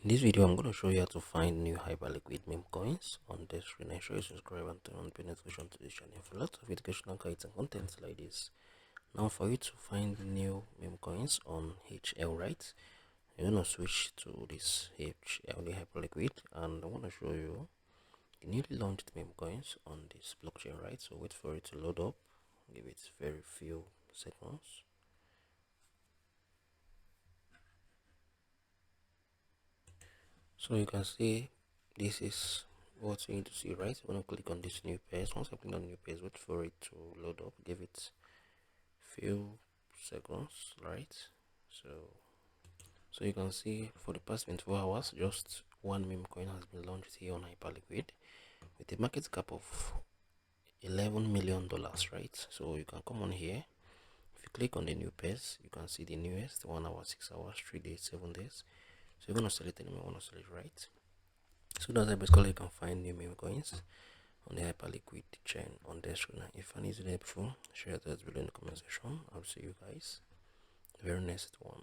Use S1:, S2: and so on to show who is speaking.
S1: In this video, I'm going to show you how to find new HyperLiquid Memecoins on Dexscreener. Make sure you subscribe and turn on notification to this channel for lots of educational guides and content like this. Now, for you to find new memecoins on HL, right, you're going to switch to this HL, the HyperLiquid, and I want to show you the newly launched memecoins on this blockchain, right? So wait for it to load up. Give it very few seconds. So you can see this is what you need to see, right? You want to click on this new page. Once I click on new page, wait for it to load up. Give it few seconds, right? So you can see for the past 24 hours, just one meme coin has been launched here on HyperLiquid with a market cap of $11 million, right? So you can come on here. If you click on the new page, you can see the newest 1 hour, 6 hours, 3 days, 7 days. So you're gonna select any you want to select, right? So that's basically you can find new meme coins on the HyperLiquid chain on Dexscreener. If I need to helpful, share that below in the comment section. I'll see you guys very next one.